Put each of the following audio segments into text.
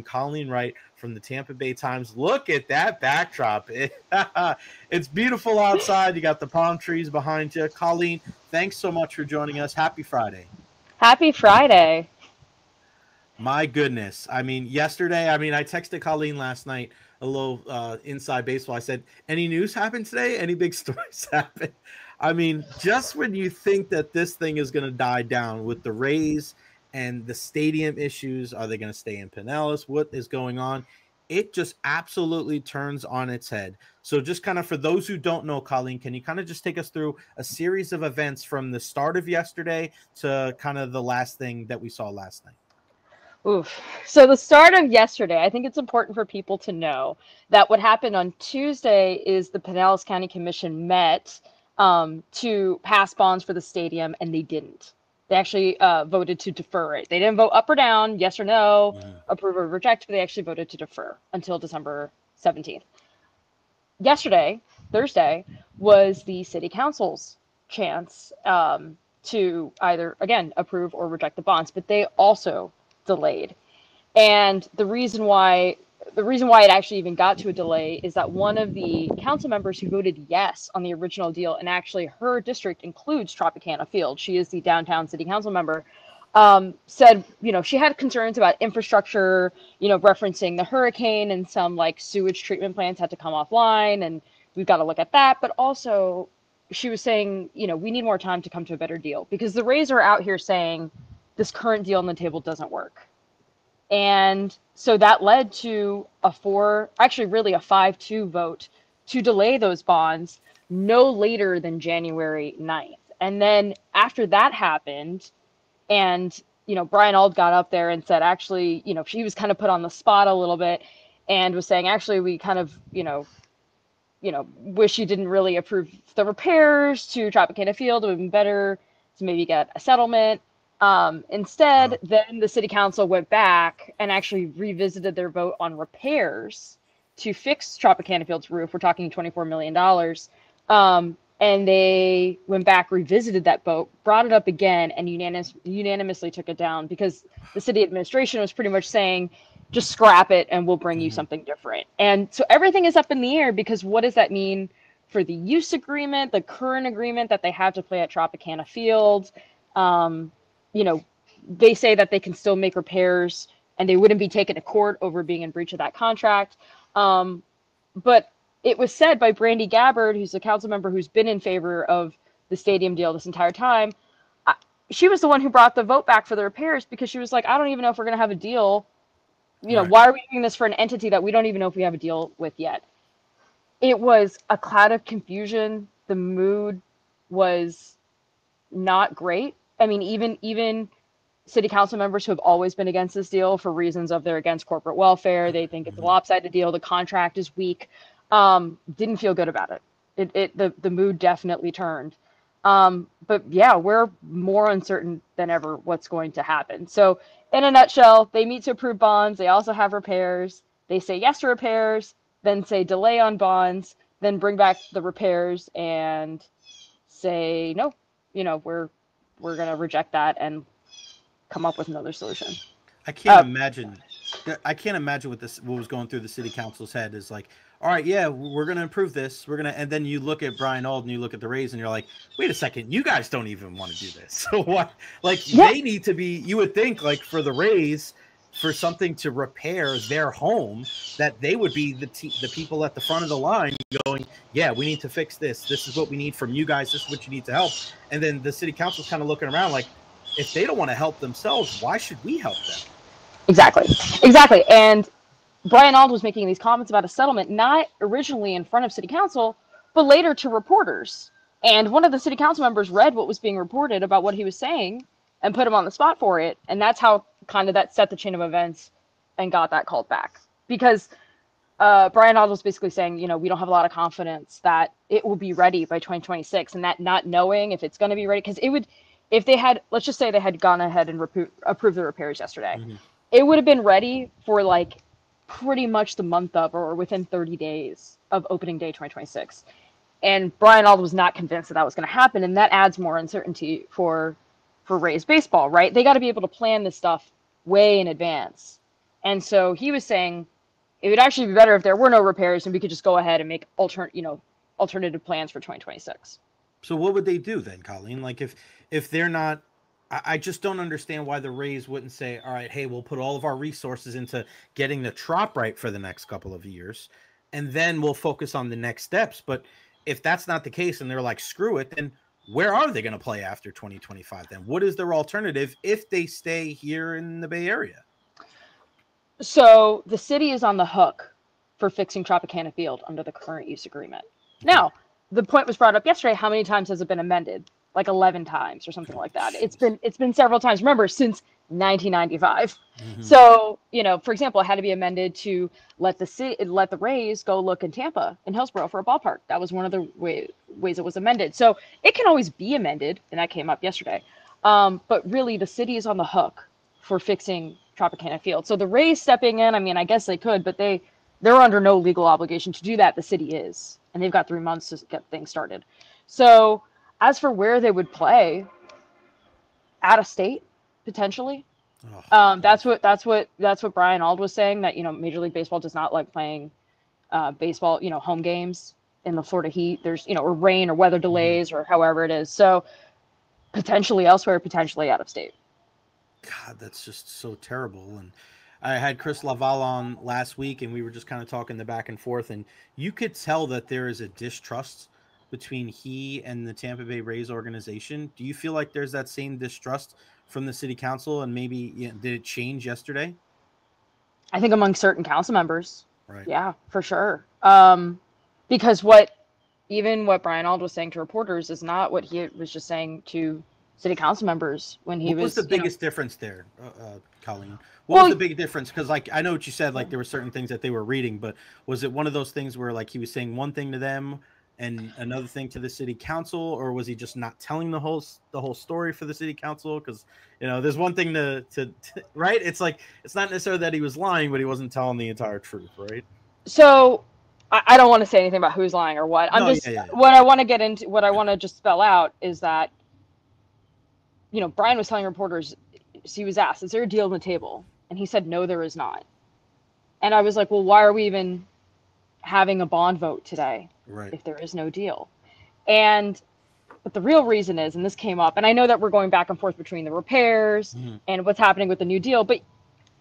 Colleen Wright from the Tampa Bay Times. Look at that backdrop. It's beautiful outside. You got the palm trees behind you. Colleen, thanks so much for joining us. Happy Friday. Happy Friday. My goodness. I mean, yesterday, I texted Colleen last night, a little inside baseball. I said, any news happened today? Any big stories happen? I mean, just when you think that this thing is going to die down with the Rays and the stadium issues, are they going to stay in Pinellas? What is going on? It just absolutely turns on its head. So just kind of for those who don't know, Colleen, can you kind of just take us through a series of events from the start of yesterday to kind of the last thing that we saw last night? Oof. So the start of yesterday, I think it's important for people to know that what happened on Tuesday is the Pinellas County Commission met to pass bonds for the stadium, and they didn't. They actually voted to defer it. They didn't vote up or down, yes or no, approve or reject, but they actually voted to defer until December 17th. Yesterday, Thursday, was the city council's chance to either, again, approve or reject the bonds, but they also delayed. And the reason why it actually even got to a delay is that one of the council members who voted yes on the original deal, and actually her district includes Tropicana Field, she is the downtown city council member, said, she had concerns about infrastructure, referencing the hurricane, and some like sewage treatment plants had to come offline, and we've got to look at that. But also she was saying, we need more time to come to a better deal, because the Rays are out here saying this current deal on the table doesn't work. And so that led to a 5-2 vote to delay those bonds no later than January 9th. And then after that happened, and, Brian Auld got up there and said, actually, he was kind of put on the spot a little bit and was saying, actually, we kind of, wish you didn't really approve the repairs to Tropicana Field. It would have been better to maybe get a settlement. Instead, then the city council went back and actually revisited their vote on repairs to fix Tropicana Field's roof. We're talking $24 million. And they went back, revisited that vote, brought it up again, and unanimously took it down, because the city administration was pretty much saying, just scrap it and we'll bring you something different. And so everything is up in the air, because what does that mean for the use agreement, the current agreement that they have to play at Tropicana Field? They say that they can still make repairs and they wouldn't be taken to court over being in breach of that contract. But it was said by Brandy Gabbard, who's a council member who's been in favor of the stadium deal this entire time. She was the one who brought the vote back for the repairs, because she was like, I don't even know if we're going to have a deal. Right. Why are we doing this for an entity that we don't even know if we have a deal with yet? It was a cloud of confusion. The mood was not great. I mean, even city council members who have always been against this deal for reasons of they're against corporate welfare, they think it's a lopsided deal, the contract is weak, didn't feel good about it. The mood definitely turned. But yeah, we're more uncertain than ever what's going to happen. So in a nutshell, they meet to approve bonds. They also have repairs. They say yes to repairs, then say delay on bonds, then bring back the repairs and say, no, we're going to reject that and come up with another solution. I can't imagine what was going through the city council's head is like, all right, yeah, we're going to improve this. And then you look at Brian Auld and you look at the Rays and you're like, wait a second, you guys don't even want to do this. So what, they need to be, you would think like for the Rays, for something to repair their home, that they would be the people at the front of the line going, yeah, we need to fix this. This is what we need from you guys. This is what you need to help. And then the city council's kind of looking around like, if they don't want to help themselves, why should we help them? Exactly. And Brian Auld was making these comments about a settlement, not originally in front of city council, but later to reporters. And one of the city council members read what was being reported about what he was saying and put him on the spot for it. And that's how kind of that set the chain of events and got that called back. Because Brian Auld was basically saying, we don't have a lot of confidence that it will be ready by 2026, and that not knowing if it's going to be ready, because it would, if they had, let's just say they had gone ahead and approved the repairs yesterday, it would have been ready for like pretty much the month of, or within 30 days of opening day 2026. And Brian Auld was not convinced that was going to happen, and that adds more uncertainty for Rays baseball, right? They got to be able to plan this stuff way in advance. And so he was saying it would actually be better if there were no repairs and we could just go ahead and make alternative plans for 2026. So what would they do then, Colleen? Like if they're not, I just don't understand why the Rays wouldn't say, all right, hey, we'll put all of our resources into getting the Trop right for the next couple of years, and then we'll focus on the next steps. But if that's not the case and they're like, screw it, then where are they going to play after 2025 then? What is their alternative if they stay here in the Bay Area? So the city is on the hook for fixing Tropicana Field under the current use agreement. Now, the point was brought up yesterday, how many times has it been amended? Like 11 times or something like that. It's been several times. Remember, since 1995. Mm-hmm. So, for example, it had to be amended to let the Rays go look in Tampa, in Hillsborough, for a ballpark. That was one of the ways it was amended. So it can always be amended, and that came up yesterday. But really, the city is on the hook for fixing Tropicana Field. So the Rays stepping in, I mean, I guess they could, but they're under no legal obligation to do that. The city is, and they've got 3 months to get things started. So as for where they would play, out of state potentially. That's what Brian Ald was saying, that Major League Baseball does not like playing baseball, home games in the Florida heat. There's or rain or weather delays or however it is. So potentially elsewhere, potentially out of state. God, that's just so terrible. And I had Chris Laval on last week, and we were just kind of talking the back and forth, and you could tell that there is a distrust between he and the Tampa Bay Rays organization. Do you feel like there's that same distrust from the city council, and maybe did it change yesterday? I think among certain council members. Right. Yeah, for sure. Because what Brian Ald was saying to reporters is not what he was just saying to city council members when he was. What was the biggest difference there, Colleen? What was the big difference? Because I know what you said, like there were certain things that they were reading, but was it one of those things where like he was saying one thing to them and another thing to the city council, or was he just not telling the whole story for the city council? Because there's one thing to right. It's like it's not necessarily that he was lying, but he wasn't telling the entire truth, right? So I don't want to say anything about who's lying or what. What I want to get into, what I want to just spell out is that Brian was telling reporters, he was asked, "Is there a deal on the table?" And he said, "No, there is not." And I was like, "Well, why are we even having a bond vote today if there is no deal?" But the real reason is, and this came up, and I know that we're going back and forth between the repairs and what's happening with the new deal, but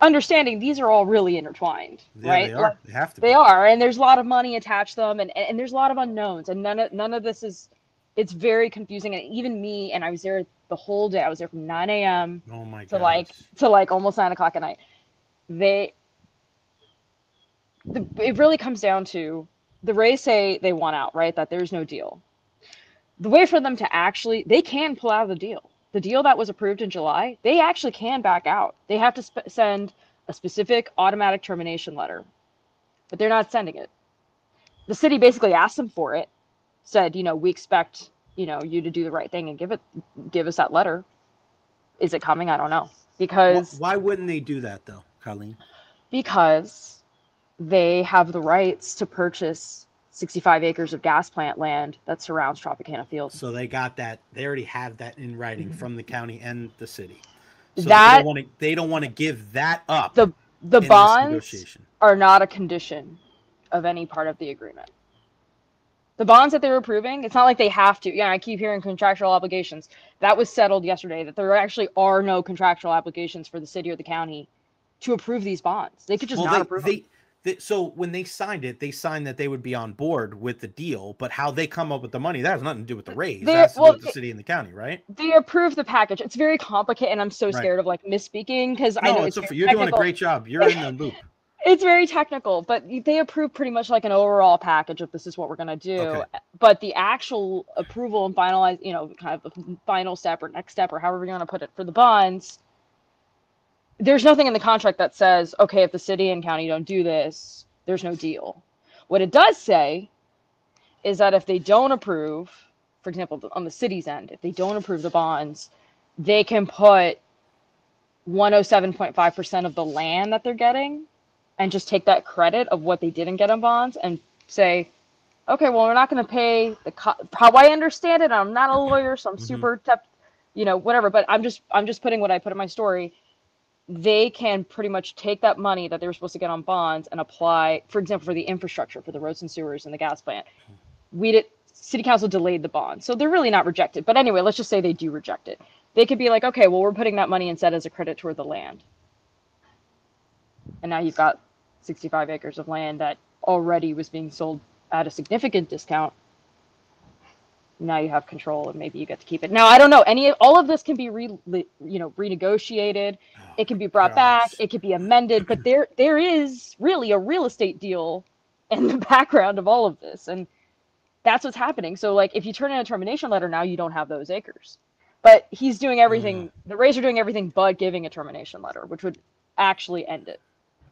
understanding these are all really intertwined, right? They are. They have to be. They are, and there's a lot of money attached to them, and there's a lot of unknowns, and none of this is. It's very confusing, and even me, and I was there the whole day. I was there from 9 a.m. Oh my to like almost 9 o'clock at night. It really comes down to the Rays say they want out, right? That there's no deal. The way for them to they can pull out of the deal that was approved in July, they actually can back out. They have to send a specific automatic termination letter, but they're not sending it. The city basically asked them for it, said, we expect, you to do the right thing and give us that letter. Is it coming? I don't know. Because why wouldn't they do that though, Colleen? Because they have the rights to purchase 65 acres of gas plant land that surrounds Tropicana Field. So they got that. They already have that in writing from the county and the city. So they don't want to give that up. The bonds are not a condition of any part of the agreement. The bonds that they were approving, it's not like they have to. I keep hearing contractual obligations. That was settled yesterday, that there actually are no contractual obligations for the city or the county to approve these bonds. They could just not approve them. So when they signed it, they signed that they would be on board with the deal, but how they come up with the money, that has nothing to do with the Rays. That has to do with the city and the county, right? They approved the package. It's very complicated, and I'm so scared of misspeaking because I know you're doing a great job. You're in the loop. It's very technical, but they approved pretty much like an overall package of this is what we're going to do. Okay. But the actual approval and finalize, kind of the final step or next step or however you're going to put it for the bonds, there's nothing in the contract that says, okay, if the city and county don't do this, there's no deal. What it does say is that if they don't approve, for example, on the city's end, if they don't approve the bonds, they can put 107.5% of the land that they're getting and just take that credit of what they didn't get in bonds and say, okay, well, we're not going to pay how I understand it. I'm not a lawyer, so I'm super, whatever. But I'm just putting what I put in my story. they can pretty much take that money that they were supposed to get on bonds and apply, for example, for the infrastructure, for the roads and sewers and the gas plant. City council delayed the bond, so they're really not rejected. But anyway, let's just say they do reject it. They could be like, okay, well, we're putting that money instead as a credit toward the land. And now you've got 65 acres of land that already was being sold at a significant discount. Now you have control, and maybe you get to keep it. Now, I don't know. All of this can be renegotiated. It can be brought back. It could be amended. But there is really a real estate deal in the background of all of this, and that's what's happening. So, like, if you turn in a termination letter now, you don't have those acres. But he's doing everything. The Rays are doing everything but giving a termination letter, which would actually end it.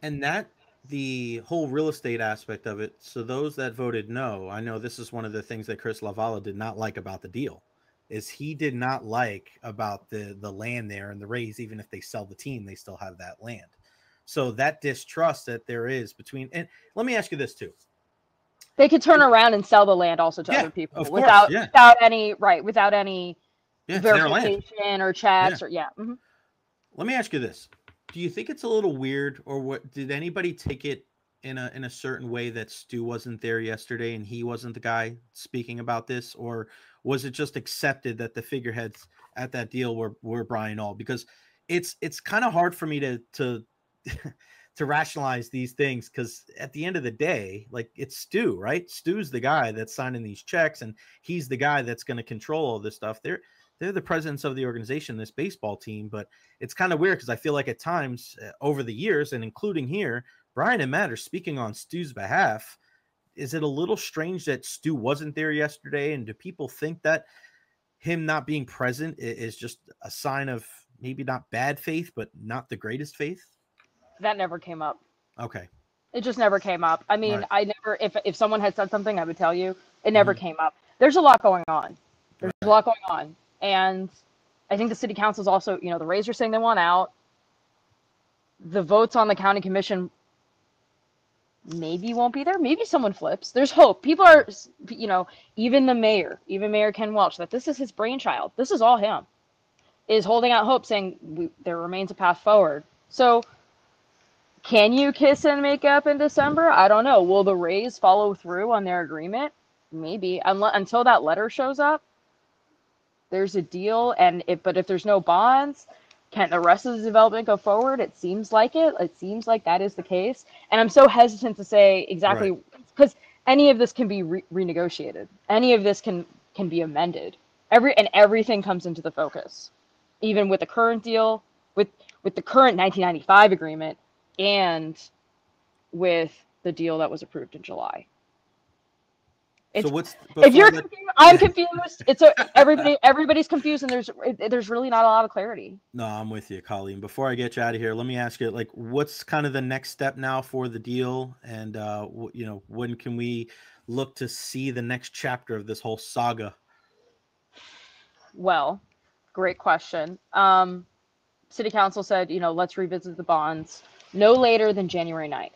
And that, the whole real estate aspect of it, so those that voted no, I know this is one of the things that Chris Lavala did not like about the deal, is he did not like about the land there, and the Rays, even if they sell the team, they still have that land. So that distrust that there is between, and let me ask you this too. They could turn around and sell the land also to other people without any verification or checks or Mm-hmm. Let me ask you this. Do you think it's a little weird, or what? Did anybody take it in a certain way that Stu wasn't there yesterday and he wasn't the guy speaking about this, or was it just accepted that the figureheads at that deal were Brian All? Because it's kind of hard for me to to rationalize these things, because at the end of the day, like, it's Stu, right? Stu's the guy that's signing these checks, and he's the guy that's going to control all this stuff. They're the presidents of the organization, this baseball team. But it's kind of weird, because I feel like at times over the years, and including here, Brian and Matt are speaking on Stu's behalf. Is it a little strange that Stu wasn't there yesterday? And do people think that him not being present is just a sign of maybe not bad faith, but not the greatest faith? That never came up. Okay. It just never came up. I mean, I never, if someone had said something, I would tell you. It never came up. There's a lot going on. There's a lot going on. And I think the city council is also, the Rays are saying they want out. The votes on the county commission maybe won't be there. Maybe someone flips. There's hope. People are, even Mayor Ken Welch, that this is his brainchild. This is all him, is holding out hope, saying there remains a path forward. So, can you kiss and make up in December? I don't know. Will the Rays follow through on their agreement? Maybe. Until that letter shows up, there's a deal. But if there's no bonds, can the rest of the development go forward? It seems like it. It seems like that is the case. And I'm so hesitant to say exactly, because any of this can be renegotiated. Any of this can be amended. Everything comes into the focus, even with the current deal, with the current 1995 agreement, and with the deal that was approved in July. So if you're confused, I'm confused. Everybody's confused, and there's really not a lot of clarity. No, I'm with you, Colleen. Before I get you out of here, let me ask you, like, what's kind of the next step now for the deal, and when can we look to see the next chapter of this whole saga? Well, great question. City council said, let's revisit the bonds no later than January 9th.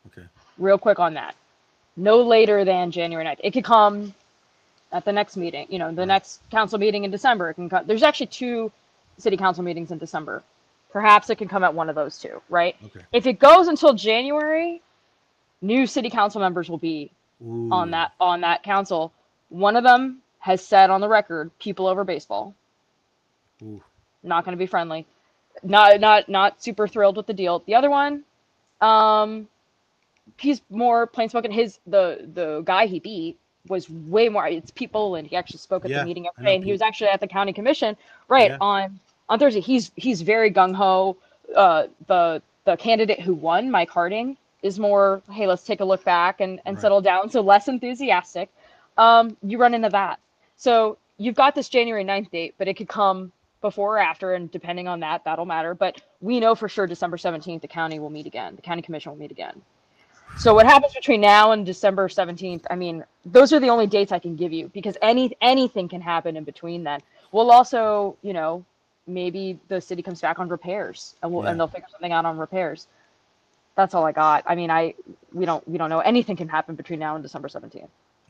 Okay. Real quick on that. No later than January 9th. It could come at the next meeting, the next council meeting in December. It can come. There's actually 2 city council meetings in December. Perhaps it can come at one of those 2, right? Okay. If it goes until January, new city council members will be on that council. One of them has said on the record, people over baseball. Ooh. Not going to be friendly. Not super thrilled with the deal. The other one, he's more plain spoken. The guy he beat was way more. It's people, and he actually spoke at the meeting yesterday, and he was actually at the county commission on Thursday. He's very gung ho. The candidate who won, Mike Harding, is more, hey, let's take a look back and settle down. So less enthusiastic. You run into that. So you've got this January 9th date, but it could come before or after, and depending on that, that'll matter. But we know for sure December 17th, the county will meet again. The county commission will meet again. So what happens between now and December 17th, I mean, those are the only dates I can give you, because anything can happen in between then. We'll also, maybe the city comes back on repairs, and they'll figure something out on repairs. That's all I got. I mean, we don't know. Anything can happen between now and December 17th.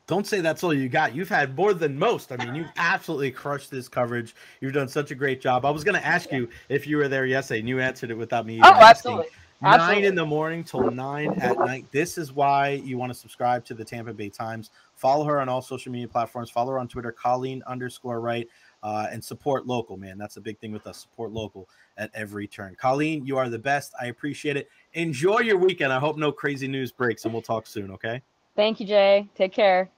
Don't say that's all you got. You've had more than most. I mean, you've absolutely crushed this coverage. You've done such a great job. I was going to ask you if you were there yesterday, and you answered it without me even Oh, asking. absolutely. 9 in the morning till 9 at night. This is why you want to subscribe to the Tampa Bay Times. Follow her on all social media platforms. Follow her on Twitter, Colleen_Wright, and support local, man. That's a big thing with us. Support local at every turn. Colleen, you are the best. I appreciate it. Enjoy your weekend. I hope no crazy news breaks, and we'll talk soon, okay? Thank you, Jay. Take care.